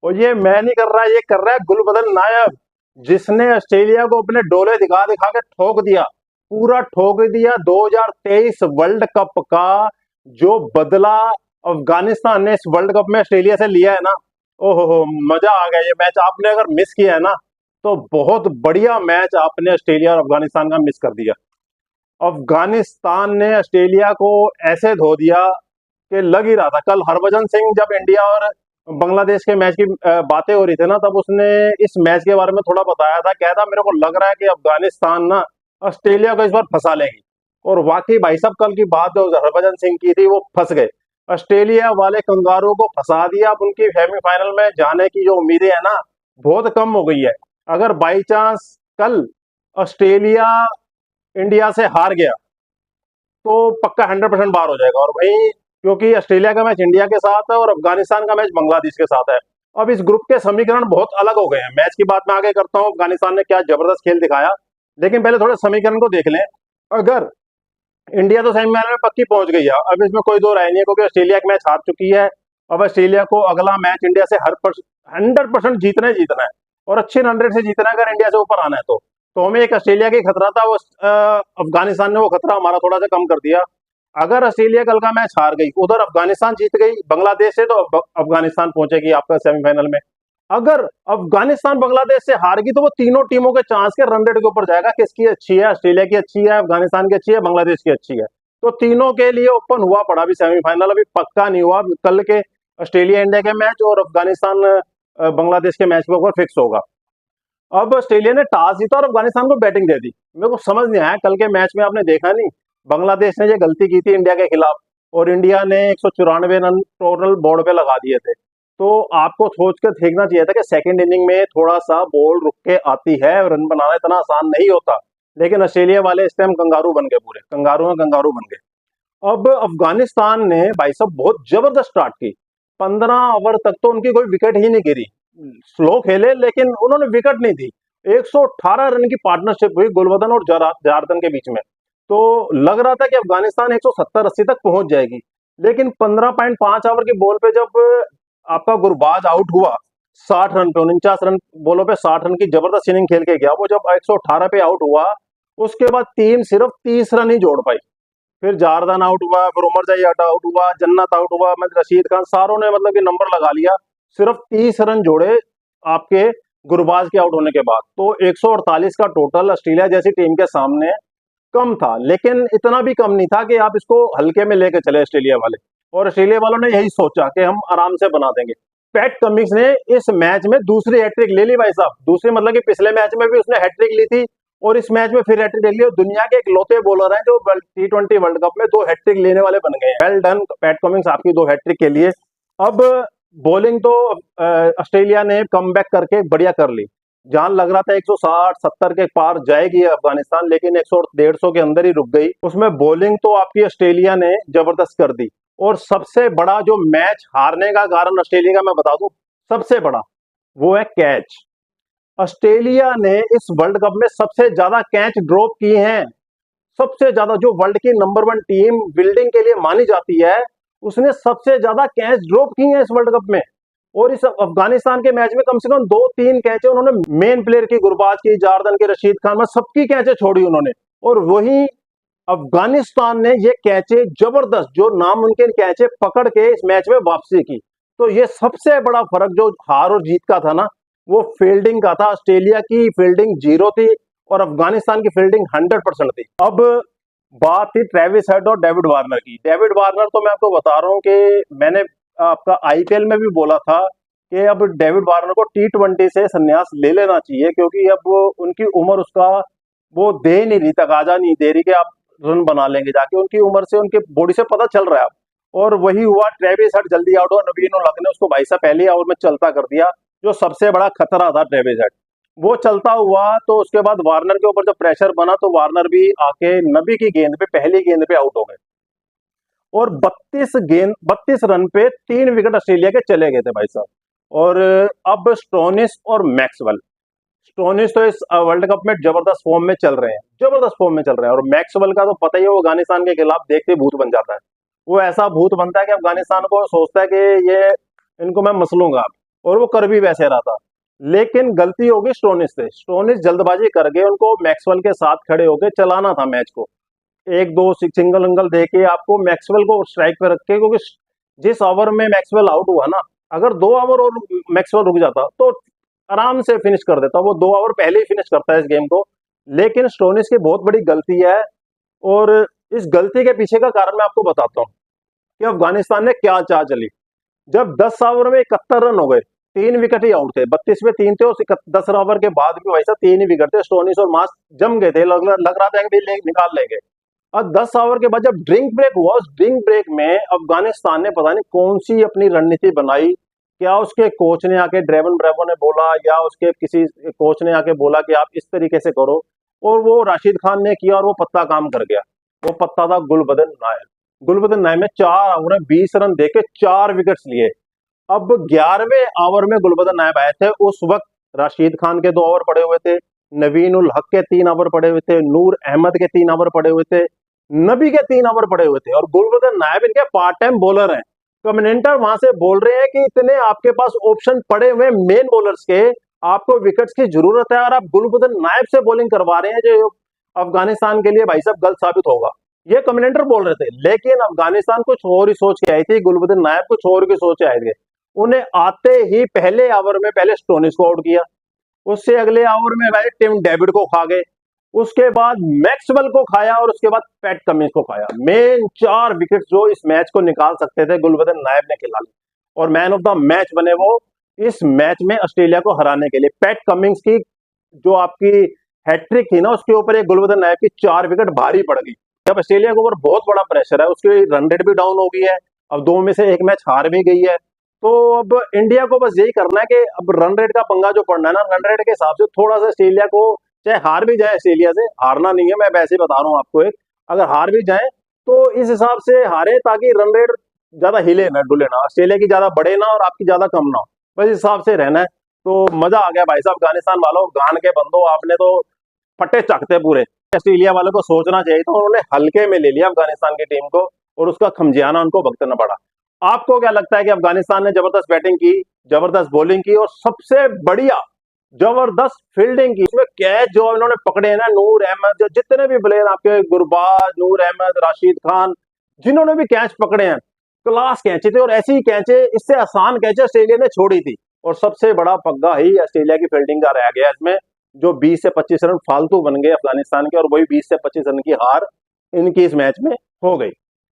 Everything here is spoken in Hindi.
और ये मैं नहीं कर रहा, ये कर रहा है गुलबदन नायब, जिसने ऑस्ट्रेलिया को अपने डोले दिखा दिखा के ठोक दिया, पूरा ठोक दिया। 2023 वर्ल्ड कप का जो बदला अफगानिस्तान ने इस वर्ल्ड कप में ऑस्ट्रेलिया से लिया है ना, ओहो हो, मजा आ गया। ये मैच आपने अगर मिस किया है ना, तो बहुत बढ़िया मैच आपने ऑस्ट्रेलिया और अफगानिस्तान का मिस कर दिया। अफगानिस्तान ने ऑस्ट्रेलिया को ऐसे धो दिया कि लग ही रहा था। कल हरभजन सिंह जब इंडिया और बांग्लादेश के मैच की बातें हो रही थी ना, तब उसने इस मैच के बारे में थोड़ा बताया था। कहता मेरे को लग रहा है कि अफगानिस्तान ना ऑस्ट्रेलिया को इस बार फंसा लेगी। और वाकई भाई साहब, कल की बात जो हरभजन सिंह की थी वो फंस गए। ऑस्ट्रेलिया वाले कंगारू को फंसा दिया। अब उनकी सेमीफाइनल में जाने की जो उम्मीदें है ना, बहुत कम हो गई है। अगर बाई चांस कल ऑस्ट्रेलिया इंडिया से हार गया तो पक्का 100% बाहर हो जाएगा। और भाई, क्योंकि ऑस्ट्रेलिया का मैच इंडिया के साथ है और अफगानिस्तान का मैच बांग्लादेश के साथ है। अब इस ग्रुप के समीकरण बहुत अलग हो गए हैं। मैच की बात मैं आगे करता हूँ, अफगानिस्तान ने क्या जबरदस्त खेल दिखाया, लेकिन पहले थोड़े समीकरण को देख लें। अगर इंडिया तो सेमीफाइनल में पक्की पहुंच गई है, अब इसमें कोई दो राय नहीं है, क्योंकि ऑस्ट्रेलिया का मैच हार चुकी है। अब ऑस्ट्रेलिया को अगला मैच इंडिया से 100% जीतना ही जीतना है, और अच्छे रन रेट से जीतना है अगर इंडिया से ऊपर आना है तो हमें एक ऑस्ट्रेलिया की खतरा था, वो अफगानिस्तान ने वो खतरा हमारा थोड़ा सा कम कर दिया। अगर ऑस्ट्रेलिया कल का मैच हार गई, उधर अफगानिस्तान जीत गई बांग्लादेश से, तो अफगानिस्तान पहुंचेगी आपका सेमीफाइनल में। अगर अफगानिस्तान बांग्लादेश से हार गई, तो वो तीनों टीमों के चांस के रन रेट के ऊपर जाएगा, किसकी अच्छी है, ऑस्ट्रेलिया की अच्छी है, अफगानिस्तान की अच्छी है, बांग्लादेश की अच्छी है। तो तीनों के लिए ओपन हुआ पड़ा अभी सेमीफाइनल, अभी पक्का नहीं हुआ। कल के ऑस्ट्रेलिया इंडिया के मैच और अफगानिस्तान बांग्लादेश के मैच के ऊपर फिक्स होगा। अब ऑस्ट्रेलिया ने टॉस जीता और अफगानिस्तान को बैटिंग दे दी। मेरे को समझ नहीं आया, कल के मैच में आपने देखा नहीं, बांग्लादेश ने ये गलती की थी इंडिया के खिलाफ, और इंडिया ने 194 रन टोटल बोर्ड पे लगा दिए थे। तो आपको सोच कर देखना चाहिए था कि सेकंड इनिंग में थोड़ा सा बॉल रुक के आती है, रन बनाना इतना आसान नहीं होता। लेकिन ऑस्ट्रेलिया वाले इस टाइम कंगारू बन गए, पूरे कंगारू में कंगारू बन गए। अब अफगानिस्तान ने भाई साहब बहुत जबरदस्त स्टार्ट की। 15 ओवर तक तो उनकी कोई विकेट ही नहीं गिरी। स्लो खेले, लेकिन उन्होंने विकेट नहीं दी। 118 रन की पार्टनरशिप हुई गुलबदन और जारदन के बीच में। तो लग रहा था कि अफगानिस्तान 170-80 तक पहुंच जाएगी। लेकिन 15.5 ओवर की बॉल पे जब आपका गुरबाज आउट हुआ, 60 रन पे, 49 रन बॉलों पे 60 रन की जबरदस्त इनिंग खेल के गया, वो जब 118 पे आउट हुआ, उसके बाद टीम सिर्फ 30 रन ही जोड़ पाई। फिर जारदान आउट हुआ, फिर उमर जाई आउट हुआ, जन्नत आउट हुआ, रशीद खान, सारों ने मतलब कि नंबर लगा लिया। सिर्फ 30 रन जोड़े आपके गुरबाज के आउट होने के बाद। तो 148 का टोटल ऑस्ट्रेलिया जैसी टीम के सामने कम था, लेकिन इतना भी कम नहीं था कि आप इसको हल्के में लेके चले ऑस्ट्रेलिया वाले। और ऑस्ट्रेलिया वालों ने यही सोचा कि हम आराम से बना देंगे। पैट कमिंस ने इस मैच में दूसरी हैट्रिक ले ली भाई साहब। दूसरी मतलब कि पिछले मैच में भी उसने हैट्रिक ली थी, और इस मैच में फिर हैट्रिक ले ली। और दुनिया के इकलौते बॉलर हैं जो T20 वर्ल्ड कप में 2 हैट्रिक लेने वाले बन गए हैं। वेल डन पैट कमिंस, आपकी 2 हैट्रिक के लिए। अब बॉलिंग तो ऑस्ट्रेलिया ने कमबैक करके बढ़िया कर ली। जहां लग रहा था 160-70 के पार जाएगी अफगानिस्तान, लेकिन 100-150 के अंदर ही रुक गई। उसमें बॉलिंग तो आपकी ऑस्ट्रेलिया ने जबरदस्त कर दी। और सबसे बड़ा जो मैच हारने का कारण ऑस्ट्रेलिया का मैं बता दूं, सबसे बड़ा वो है कैच। ऑस्ट्रेलिया ने इस वर्ल्ड कप में सबसे ज्यादा कैच ड्रॉप किए हैं। सबसे ज्यादा, जो वर्ल्ड की नंबर 1 टीम बिल्डिंग के लिए मानी जाती है, उसने सबसे ज्यादा कैच ड्रॉप किए हैं इस वर्ल्ड कप में। और इस अफगानिस्तान के मैच में कम से कम 2-3 कैचे उन्होंने मेन प्लेयर की, गुरबाज की, जारदन की, रशीद खान, में सबकी कैचे छोड़ी उन्होंने। और वही अफगानिस्तान ने ये कैचे जबरदस्त, जो नामुमकिन कैचे पकड़ के इस मैच में वापसी की। तो ये सबसे बड़ा फर्क जो हार और जीत का था ना, वो फील्डिंग का था। ऑस्ट्रेलिया की फील्डिंग 0 थी और अफगानिस्तान की फील्डिंग 100% थी। अब बात थी ट्रेविस हेड और डेविड वार्नर की। डेविड वार्नर तो मैं आपको बता रहा हूं कि मैंने आपका आईपीएल में भी बोला था कि अब डेविड वार्नर को T20 से संन्यास ले लेना चाहिए, क्योंकि अब उनकी उम्र उसका वो दे नहीं रही, तकाजा नहीं दे रही कि आप रन बना लेंगे जाके। उनकी उम्र से, उनके बॉडी से पता चल रहा है अब। और वही हुआ, ट्रेविस हेड जल्दी आउट हुआ, नवीन उलक ने उसको भाई साहब पहले ओवर में चलता कर दिया। जो सबसे बड़ा खतरा था ट्रेविस हेड, वो चलता हुआ। तो उसके बाद वार्नर के ऊपर जब प्रेशर बना, तो वार्नर भी आके नबी की गेंद पे, पहली गेंद पे आउट हो गए। और 32 रन पे 3 विकेट ऑस्ट्रेलिया के चले गए थे भाई साहब। और अब स्टोनिस और मैक्सवेल, स्टोनिस तो इस वर्ल्ड कप में जबरदस्त फॉर्म में चल रहे हैं, जबरदस्त फॉर्म में चल रहे हैं। और मैक्सवेल का तो पता ही है, वो अफगानिस्तान के खिलाफ देखते भूत बन जाता है। वो ऐसा भूत बनता है कि अफगानिस्तान को सोचता है कि ये इनको मैं मसलूंगा। और वो कर भी वैसे रहा था। लेकिन गलती होगी स्टोनिस से, स्टोनिस जल्दबाजी कर गए, उनको मैक्सवेल के साथ खड़े होकर चलाना था मैच को, एक दो सिंगल अंगल दे के आपको मैक्सवेल को स्ट्राइक पे रख के, क्योंकि जिस ओवर में मैक्सवेल आउट हुआ ना, अगर 2 ओवर और मैक्सवेल रुक जाता तो आराम से फिनिश कर देता, वो 2 ओवर पहले ही फिनिश करता है इस गेम को। लेकिन स्टोनिस की बहुत बड़ी गलती है, और इस गलती के पीछे का कारण मैं आपको बताता हूँ कि अफगानिस्तान ने क्या चाल चली। जब 10 ओवर में 71 रन हो गए, 3 विकेट ही आउट थे, 32 में 3 थे, और 10 ओवर के बाद भी वैसा 3 ही विकेट थे, स्टोनिस और मास जम गए थे, लग रहा था कि निकाल लेंगे। और 10 ओवर के बाद जब ड्रिंक ब्रेक हुआ, उस ड्रिंक ब्रेक में अफगानिस्तान ने पता नहीं कौन सी अपनी रणनीति बनाई, क्या उसके कोच ने आके, ड्रेवन ब्रेवो ने बोला, या उसके किसी कोच ने आके बोला कि आप इस तरीके से करो, और वो राशिद खान ने किया और वो पत्ता काम कर गया। वो पत्ता था गुलबदन नायब। गुलबदन नायब ने 4 ओवर में 20 रन देके 4 विकेट्स लिए। अब 11वें ओवर में गुलबदन नायब आए थे, उस वक्त राशिद खान के 2 ओवर पड़े हुए थे, नवीन उल हक के 3 ओवर पड़े हुए थे, नूर अहमद के 3 ओवर पड़े हुए थे, नबी के 3 ओवर पड़े हुए थे, और गुलबदन नायब इनके पार्ट टाइम बॉलर हैं। कमेंटेटर वहां से बोल रहे हैं कि इतने आपके पास ऑप्शन पड़े हुए मेन बॉलर्स के, आपको विकेट्स की जरूरत है, और आप गुलबदन नायब से बॉलिंग करवा रहे हैं, जो अफगानिस्तान के लिए भाई साहब गलत साबित होगा। ये कमेंटेटर बोल रहे थे, लेकिन अफगानिस्तान कुछ और ही सोच के आई थी, गुलबदन नायब कुछ और की सोच के आए थे। उन्हें आते ही पहले ओवर में पहले स्टोनिस को आउट किया, उससे अगले ओवर में भाई टिम डेविड को खा गए, उसके बाद मैक्सवेल को खाया, और उसके बाद पैट कमिंस को खाया। मेन 4 विकेट जो इस मैच को निकाल सकते थे, गुलबदन नायब ने खिला ली, और मैन ऑफ द मैच बने वो इस मैच में ऑस्ट्रेलिया को हराने के लिए। पैट कमिंस की जो आपकी हैट्रिक थी ना, उसके ऊपर एक गुलबदन नायब की 4 विकेट भारी पड़ गई। अब ऑस्ट्रेलिया के ऊपर बहुत बड़ा प्रेशर है, उसकी रन रेट भी डाउन हो गई है, अब 2 में से 1 मैच हार भी गई है। तो अब इंडिया को बस यही करना है कि अब रन रेट का पंगा जो पड़ना है ना, रन रेट के हिसाब से थोड़ा सा ऑस्ट्रेलिया को, चाहे हार भी जाए ऑस्ट्रेलिया से, हारना नहीं है, मैं वैसे ही बता रहा हूँ आपको, एक अगर हार भी जाए तो इस हिसाब से हारे ताकि रन रेट ज्यादा हिले ना, डुले ना, ऑस्ट्रेलिया की ज्यादा बढ़े ना और आपकी ज्यादा कम ना हो, बस इस हिसाब से रहना है। तो मजा आ गया भाई साहब, अफगानिस्तान वालों, गान के बंदो, आपने तो फटे चकते पूरे। ऑस्ट्रेलिया वालों को सोचना चाहिए था, उन्होंने हल्के में ले लिया अफगानिस्तान की टीम को, और उसका खमजियाना उनको भुगतना पड़ा। आपको क्या लगता है कि अफगानिस्तान ने जबरदस्त बैटिंग की, जबरदस्त बॉलिंग की, और सबसे बढ़िया जबरदस्त फील्डिंग की, इसमें कैच जो इन्होंने पकड़े हैं ना, नूर अहमद, जो जितने भी प्लेयर आपके, गुरबाज, नूर अहमद, राशिद खान, जिन्होंने भी कैच पकड़े हैं, क्लास कैचे थे, और ऐसी कैचे, इससे आसान कैचे ऑस्ट्रेलिया ने छोड़ी थी। और सबसे बड़ा पग्गा ही ऑस्ट्रेलिया की फील्डिंग का रह गया इसमें, जो 20 से 25 रन फालतू बन गए अफगानिस्तान के, और वही 20 से 25 रन की हार इनकी इस मैच में हो गई।